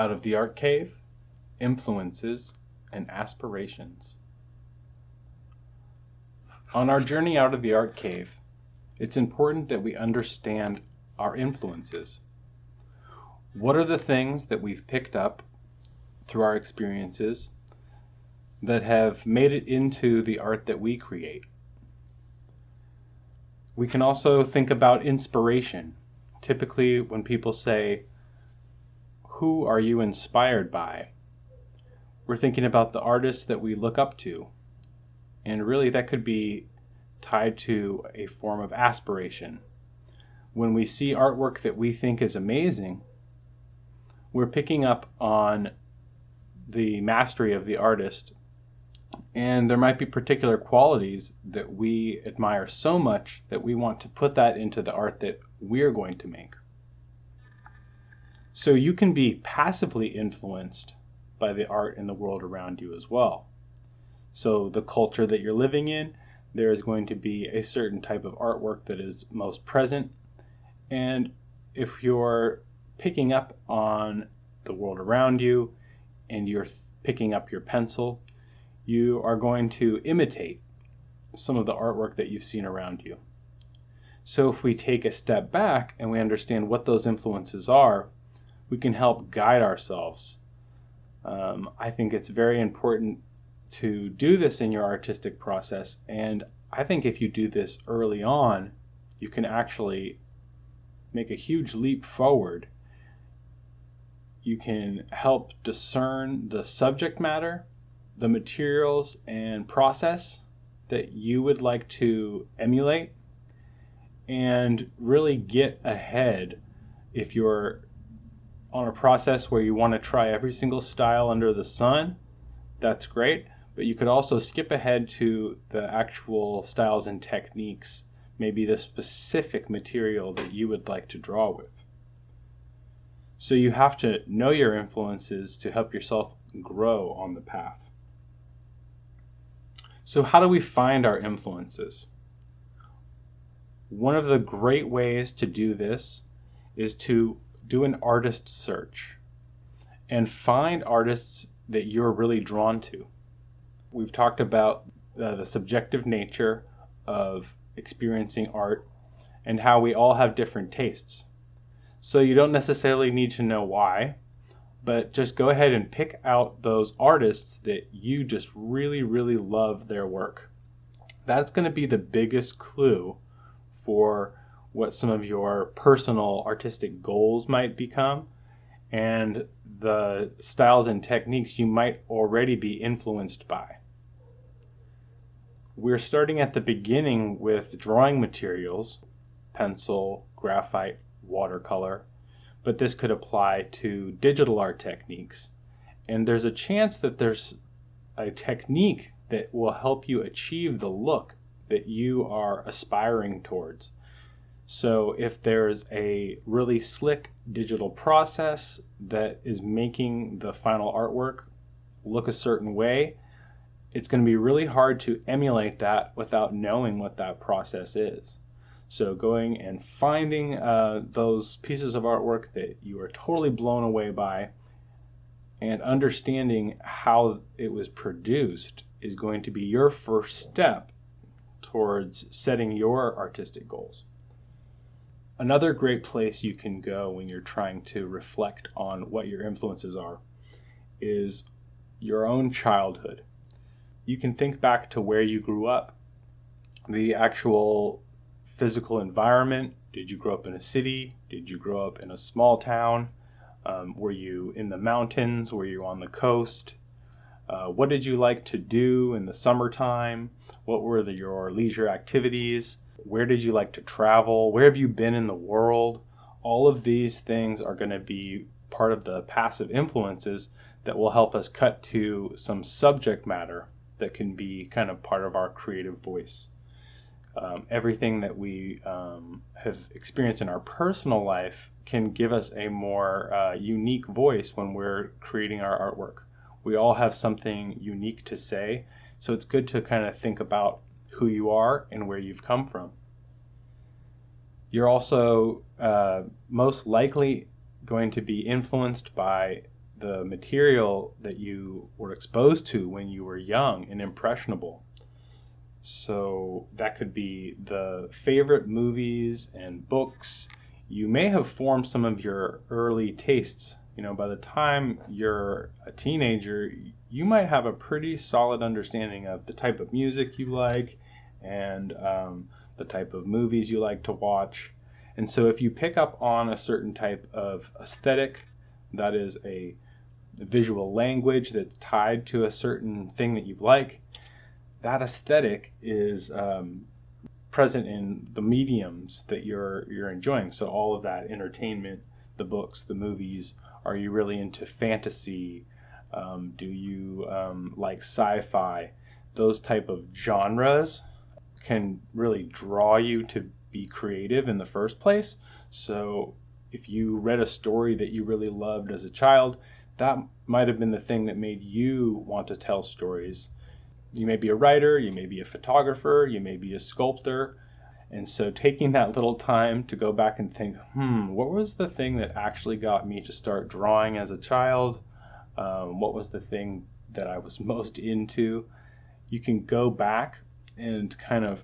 Out of the Art Cave, Influences and Aspirations. On our journey out of the Art Cave, it's important that we understand our influences. What are the things that we've picked up through our experiences that have made it into the art that we create? We can also think about inspiration. Typically, when people say, "Who are you inspired by?" we're thinking about the artists that we look up to. And really, that could be tied to a form of aspiration. When we see artwork that we think is amazing, we're picking up on the mastery of the artist, and there might be particular qualities that we admire so much that we want to put that into the art that we're going to make. So you can be passively influenced by the art in the world around you as well. So the culture that you're living in, there is going to be a certain type of artwork that is most present. And if you're picking up on the world around you and you're picking up your pencil, you are going to imitate some of the artwork that you've seen around you. So if we take a step back and we understand what those influences are, we can help guide ourselves. I think it's very important to do this in your artistic process, and I think if you do this early on, you can actually make a huge leap forward. You can help discern the subject matter, the materials and process that you would like to emulate, and really get ahead. If you're on a process where you want to try every single style under the sun, that's great, but you could also skip ahead to the actual styles and techniques, maybe the specific material that you would like to draw with. So you have to know your influences to help yourself grow on the path. So how do we find our influences? One of the great ways to do this is to do an artist search and find artists that you're really drawn to. We've talked about the subjective nature of experiencing art and how we all have different tastes. So you don't necessarily need to know why, but just go ahead and pick out those artists that you just really, really love their work. That's going to be the biggest clue for what some of your personal artistic goals might become, and the styles and techniques you might already be influenced by. We're starting at the beginning with drawing materials, pencil, graphite, watercolor, but this could apply to digital art techniques. And there's a chance that there's a technique that will help you achieve the look that you are aspiring towards. So if there's a really slick digital process that is making the final artwork look a certain way, it's going to be really hard to emulate that without knowing what that process is. So going and finding those pieces of artwork that you are totally blown away by and understanding how it was produced is going to be your first step towards setting your artistic goals. Another great place you can go when you're trying to reflect on what your influences are is your own childhood. You can think back to where you grew up, the actual physical environment. Did you grow up in a city? Did you grow up in a small town? Were you in the mountains? Were you on the coast? What did you like to do in the summertime? What were your leisure activities? Where did you like to travel? Where have you been in the world? All of these things are going to be part of the passive influences that will help us cut to some subject matter that can be kind of part of our creative voice. Everything that we have experienced in our personal life can give us a more unique voice when we're creating our artwork. We all have something unique to say, so it's good to kind of think about who you are and where you've come from. You're also most likely going to be influenced by the material that you were exposed to when you were young and impressionable. So that could be the favorite movies and books. You may have formed some of your early tastes. By the time you're a teenager, you might have a pretty solid understanding of the type of music you like and the type of movies you like to watch. And so if you pick up on a certain type of aesthetic, that is a visual language that's tied to a certain thing that you like, that aesthetic is present in the mediums that you're enjoying. So all of that entertainment, the books, the movies. Are you really into fantasy? Do you like sci-fi? Those type of genres can really draw you to be creative in the first place. So if you read a story that you really loved as a child, that might have been the thing that made you want to tell stories. You may be a writer, you may be a photographer, you may be a sculptor. And so taking that little time to go back and think, what was the thing that actually got me to start drawing as a child? What was the thing that I was most into? You can go back and kind of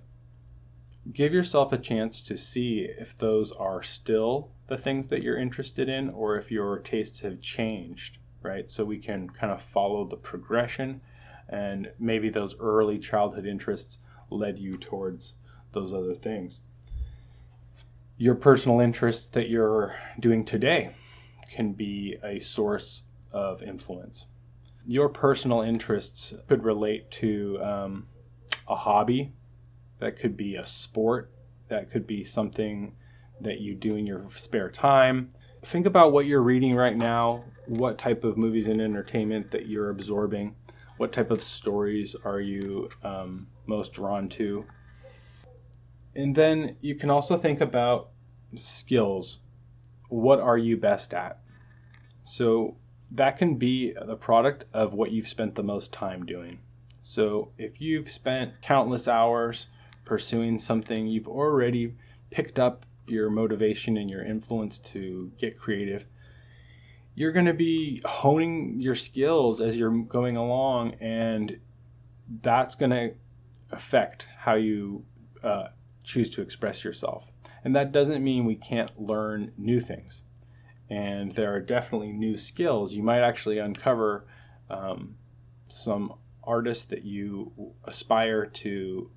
give yourself a chance to see if those are still the things that you're interested in or if your tastes have changed, right? So we can kind of follow the progression, and maybe those early childhood interests led you towards those other things. Your personal interests that you're doing today can be a source of influence. Your personal interests could relate to a hobby. That could be a sport. That could be something that you do in your spare time. Think about what you're reading right now, what type of movies and entertainment that you're absorbing, what type of stories are you most drawn to. And then you can also think about skills. What are you best at? So that can be the product of what you've spent the most time doing. So if you've spent countless hours pursuing something, you've already picked up your motivation and your influence to get creative. You're going to be honing your skills as you're going along, and that's going to affect how you choose to express yourself. And that doesn't mean we can't learn new things. And there are definitely new skills. You might actually uncover some artists that you aspire to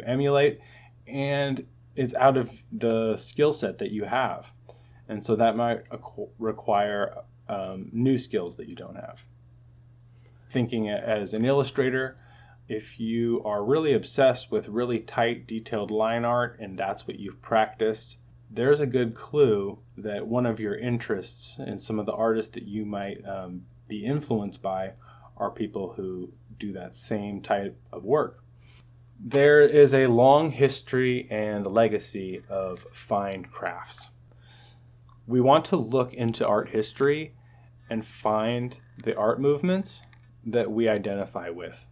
emulate, and it's out of the skill set that you have. And so that might require new skills that you don't have. Thinking as an illustrator, if you are really obsessed with really tight, detailed line art and that's what you've practiced, there's a good clue that one of your interests and some of the artists that you might be influenced by are people who do that same type of work. There is a long history and legacy of fine crafts. We want to look into art history and find the art movements that we identify with.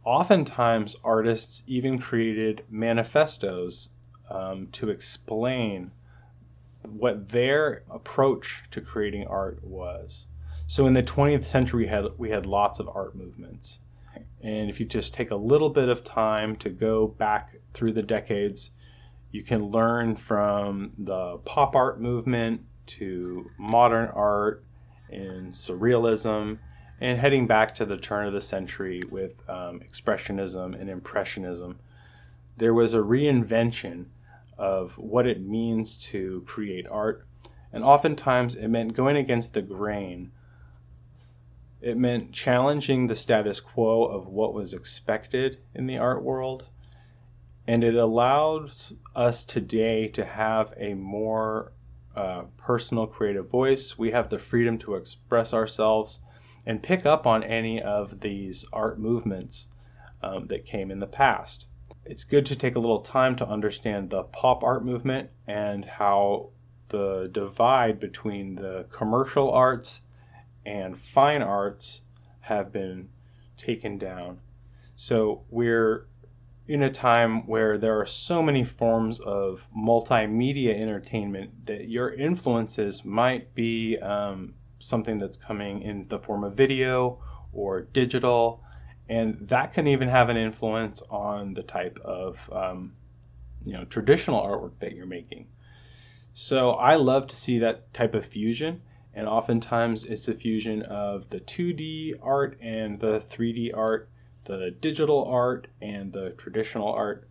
Oftentimes, artists even created manifestos to explain what their approach to creating art was. So in the 20th century, we had lots of art movements. And if you just take a little bit of time to go back through the decades, you can learn from the pop art movement to modern art and surrealism, and heading back to the turn of the century with expressionism and impressionism. There was a reinvention of what it means to create art, and oftentimes it meant going against the grain. It meant challenging the status quo of what was expected in the art world, and it allows us today to have a more personal creative voice. We have the freedom to express ourselves and pick up on any of these art movements that came in the past. It's good to take a little time to understand the pop art movement and how the divide between the commercial arts and fine arts have been taken down. So we're in a time where there are so many forms of multimedia entertainment that your influences might be something that's coming in the form of video or digital, and that can even have an influence on the type of traditional artwork that you're making. So I love to see that type of fusion, and oftentimes it's a fusion of the 2D art and the 3D art, the digital art and the traditional art.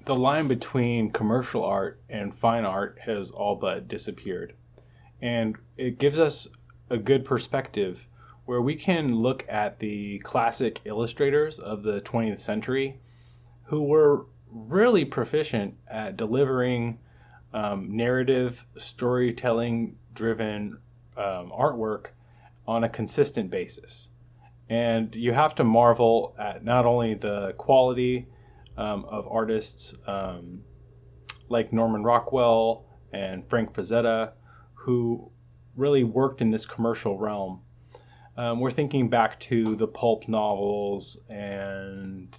The line between commercial art and fine art has all but disappeared, and it gives us a good perspective where we can look at the classic illustrators of the 20th century who were really proficient at delivering narrative, storytelling driven artwork on a consistent basis. And you have to marvel at not only the quality of artists like Norman Rockwell and Frank Frazetta, who really worked in this commercial realm. We're thinking back to the pulp novels and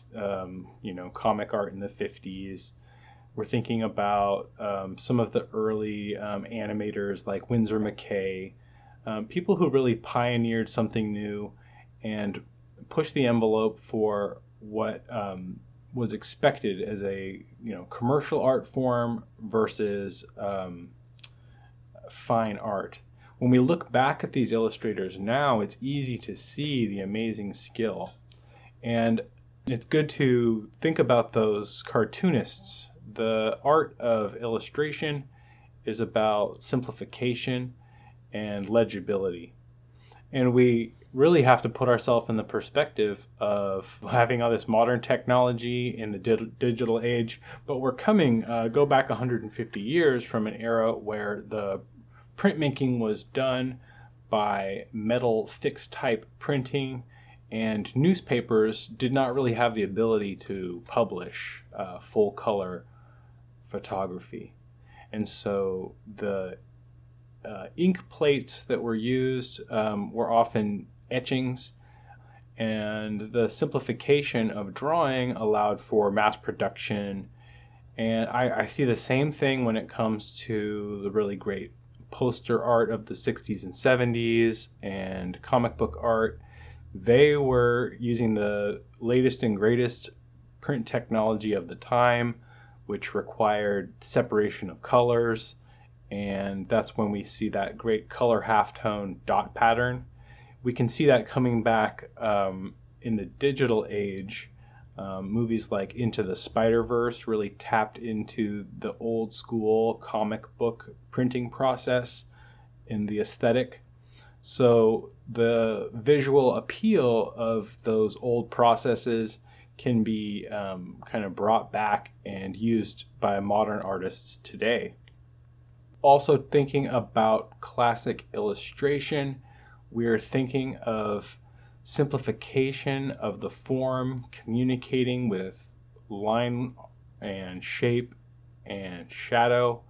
comic art in the 50s. We're thinking about some of the early animators like Winsor McCay, people who really pioneered something new and pushed the envelope for what was expected as a commercial art form versus fine art. When we look back at these illustrators now, it's easy to see the amazing skill. And it's good to think about those cartoonists. The art of illustration is about simplification and legibility. And we really have to put ourselves in the perspective of having all this modern technology in the digital age, but we're go back 150 years from an era where the printmaking was done by metal fixed type printing, and newspapers did not really have the ability to publish full color photography. And so the ink plates that were used were often etchings, and the simplification of drawing allowed for mass production. And I see the same thing when it comes to the really great poster art of the 60s and 70s and comic book art. They were using the latest and greatest print technology of the time, which required separation of colors, and that's when we see that great color halftone dot pattern. We can see that coming back in the digital age. Movies like Into the Spider-Verse really tapped into the old school comic book printing process in the aesthetic. So the visual appeal of those old processes can be kind of brought back and used by modern artists today. Also thinking about classic illustration, we're thinking of simplification of the form, communicating with line and shape and shadow.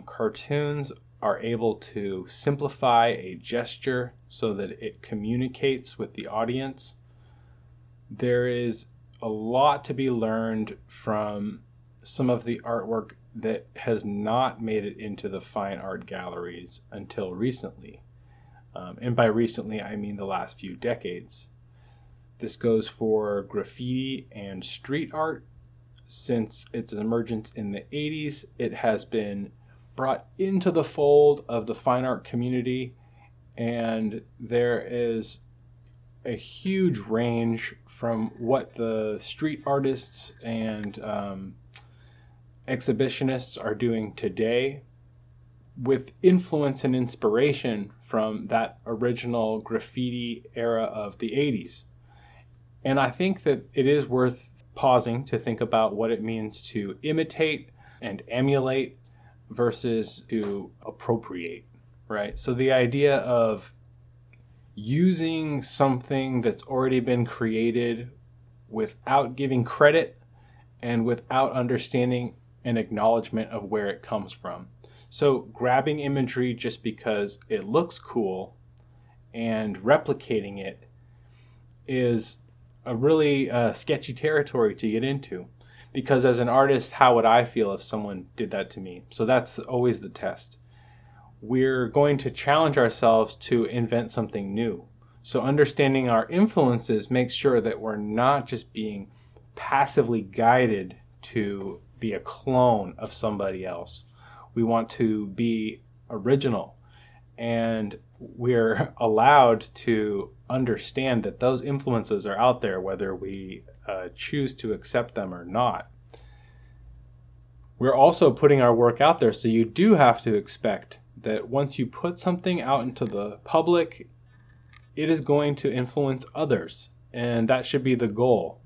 Cartoons are able to simplify a gesture so that it communicates with the audience. There is a lot to be learned from some of the artwork that has not made it into the fine art galleries until recently. And by recently, I mean the last few decades. This goes for graffiti and street art. Since its emergence in the 80s, it has been brought into the fold of the fine art community, and there is a huge range from what the street artists and exhibitionists are doing today, with influence and inspiration from that original graffiti era of the 80s. And I think that it is worth pausing to think about what it means to imitate and emulate versus to appropriate, right? So the idea of using something that's already been created without giving credit and without understanding an acknowledgement of where it comes from. So grabbing imagery just because it looks cool and replicating it is a really sketchy territory to get into. Because as an artist, how would I feel if someone did that to me? So that's always the test. we're going to challenge ourselves to invent something new. So understanding our influences makes sure that we're not just being passively guided to be a clone of somebody else. We want to be original, and we're allowed to understand that those influences are out there whether we choose to accept them or not. We're also putting our work out there, so you do have to expect that once you put something out into the public, it is going to influence others, and that should be the goal.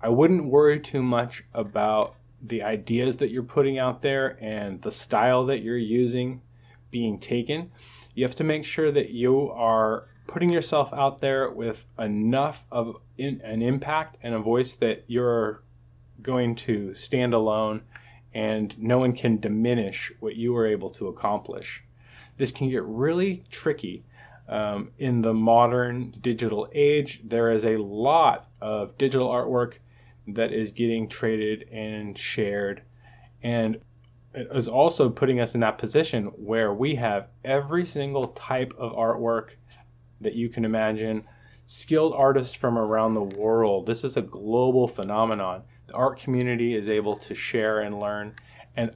I wouldn't worry too much about the ideas that you're putting out there and the style that you're using being taken. You have to make sure that you are putting yourself out there with enough of an impact and a voice that you're going to stand alone and no one can diminish what you were able to accomplish. This can get really tricky. In the modern digital age, there is a lot of digital artwork that is getting traded and shared, and it is also putting us in that position where we have every single type of artwork that you can imagine, skilled artists from around the world. This is a global phenomenon. The art community is able to share and learn, and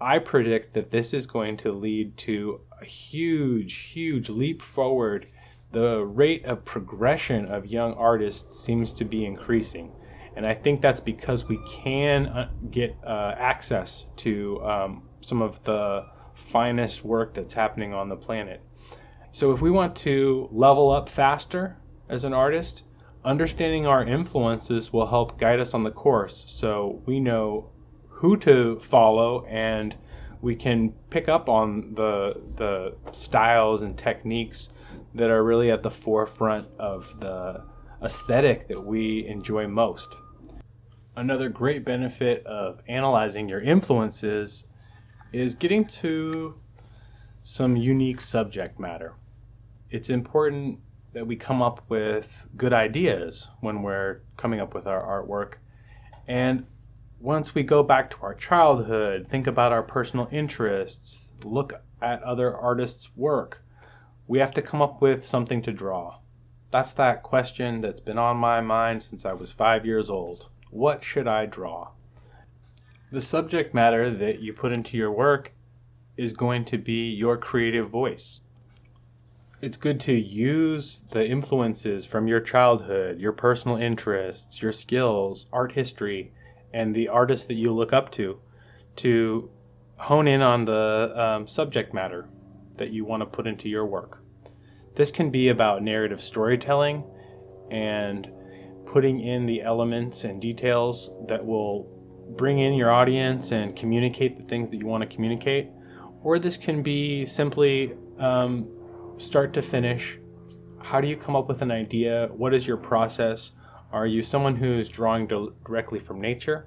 I predict that this is going to lead to a huge leap forward. The rate of progression of young artists seems to be increasing, and I think that's because we can get access to some of the finest work that's happening on the planet. So if we want to level up faster as an artist, understanding our influences will help guide us on the course, so we know who to follow and we can pick up on the styles and techniques that are really at the forefront of the aesthetic that we enjoy most. Another great benefit of analyzing your influences is getting to some unique subject matter. It's important that we come up with good ideas when we're coming up with our artwork. And once we go back to our childhood, think about our personal interests, look at other artists' work, we have to come up with something to draw. That's that question that's been on my mind since I was 5 years old. What should I draw? The subject matter that you put into your work is going to be your creative voice. It's good to use the influences from your childhood, your personal interests, your skills, art history, and the artists that you look up to hone in on the subject matter that you want to put into your work. This can be about narrative storytelling and putting in the elements and details that will bring in your audience and communicate the things that you want to communicate. Or this can be simply start to finish. How do you come up with an idea? What is your process? Are you someone who's drawing directly from nature?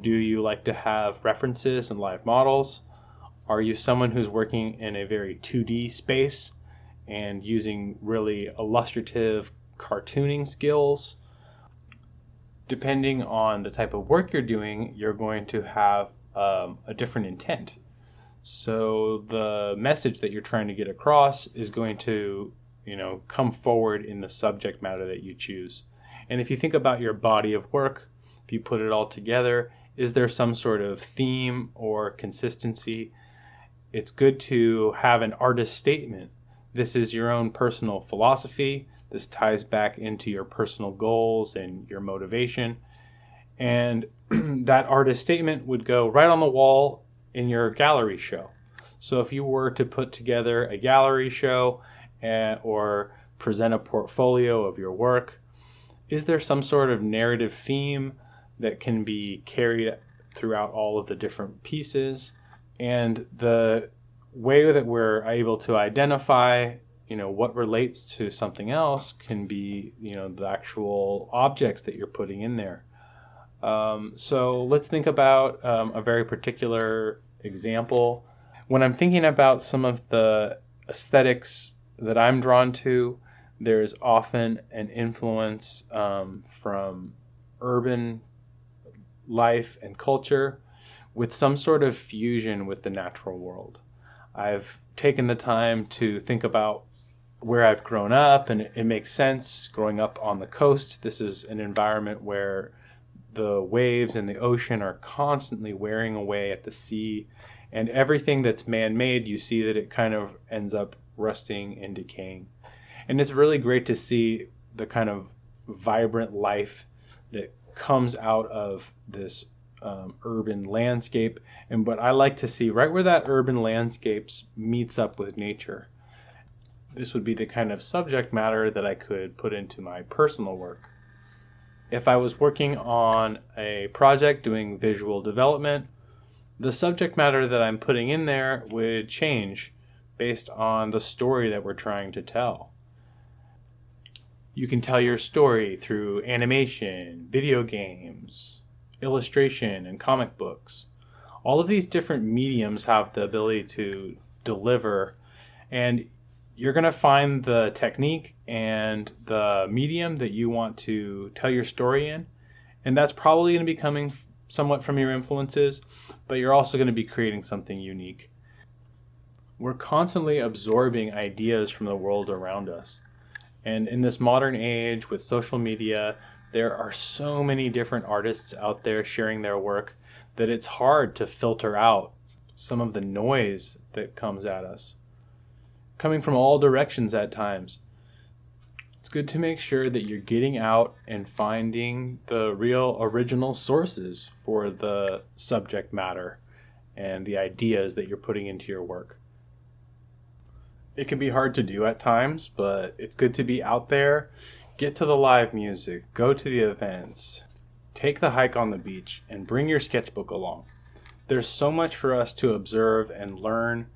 Do you like to have references and live models? Are you someone who's working in a very 2D space and using really illustrative cartooning skills? Depending on the type of work you're doing, you're going to have a different intent. So the message that you're trying to get across is going to, come forward in the subject matter that you choose. And if you think about your body of work, if you put it all together, is there some sort of theme or consistency? It's good to have an artist statement. This is your own personal philosophy. This ties back into your personal goals and your motivation. And that artist statement would go right on the wall in your gallery show. So if you were to put together a gallery show or present a portfolio of your work, is there some sort of narrative theme that can be carried throughout all of the different pieces? And the way that we're able to identify what relates to something else can be the actual objects that you're putting in there. So let's think about a very particular example. When I'm thinking about some of the aesthetics that I'm drawn to, there's often an influence from urban life and culture with some sort of fusion with the natural world. I've taken the time to think about where I've grown up, and it makes sense growing up on the coast. This is an environment where the waves and the ocean are constantly wearing away at the sea, and everything that's man-made, you see that it kind of ends up rusting and decaying. And it's really great to see the kind of vibrant life that comes out of this urban landscape, and what I like to see right where that urban landscapes meets up with nature. This would be the kind of subject matter that I could put into my personal work. If I was working on a project doing visual development, the subject matter that I'm putting in there would change based on the story that we're trying to tell. You can tell your story through animation, video games, illustration, and comic books. All of these different mediums have the ability to deliver, and you're going to find the technique and the medium that you want to tell your story in, and that's probably going to be coming somewhat from your influences, but you're also going to be creating something unique. We're constantly absorbing ideas from the world around us, and in this modern age with social media, there are so many different artists out there sharing their work that it's hard to filter out some of the noise that comes at us, coming from all directions at times. It's good to make sure that you're getting out and finding the real original sources for the subject matter and the ideas that you're putting into your work. It can be hard to do at times, but it's good to be out there. Get to the live music, go to the events, take the hike on the beach, and bring your sketchbook along. There's so much for us to observe and learn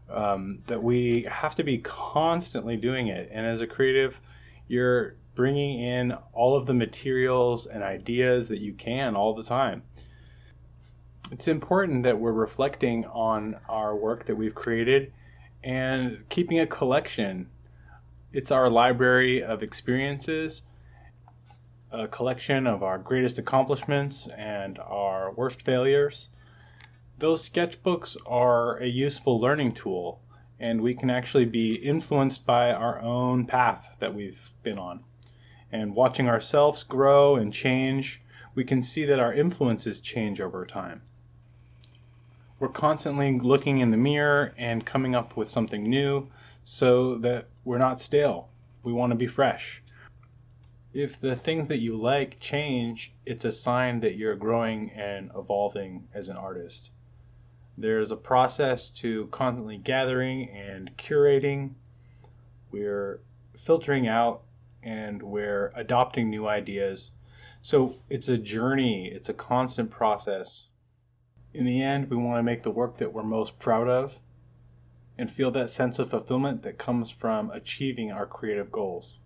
that we have to be constantly doing it. And as a creative, you're bringing in all of the materials and ideas that you can all the time. It's important that we're reflecting on our work that we've created and keeping a collection. It's our library of experiences, a collection of our greatest accomplishments and our worst failures. Those sketchbooks are a useful learning tool, and we can actually be influenced by our own path that we've been on. And watching ourselves grow and change, we can see that our influences change over time. We're constantly looking in the mirror and coming up with something new so that we're not stale. We want to be fresh. If the things that you like change, it's a sign that you're growing and evolving as an artist. There's a process to constantly gathering and curating. We're filtering out and we're adopting new ideas. So it's a journey, it's a constant process. In the end, we want to make the work that we're most proud of and feel that sense of fulfillment that comes from achieving our creative goals.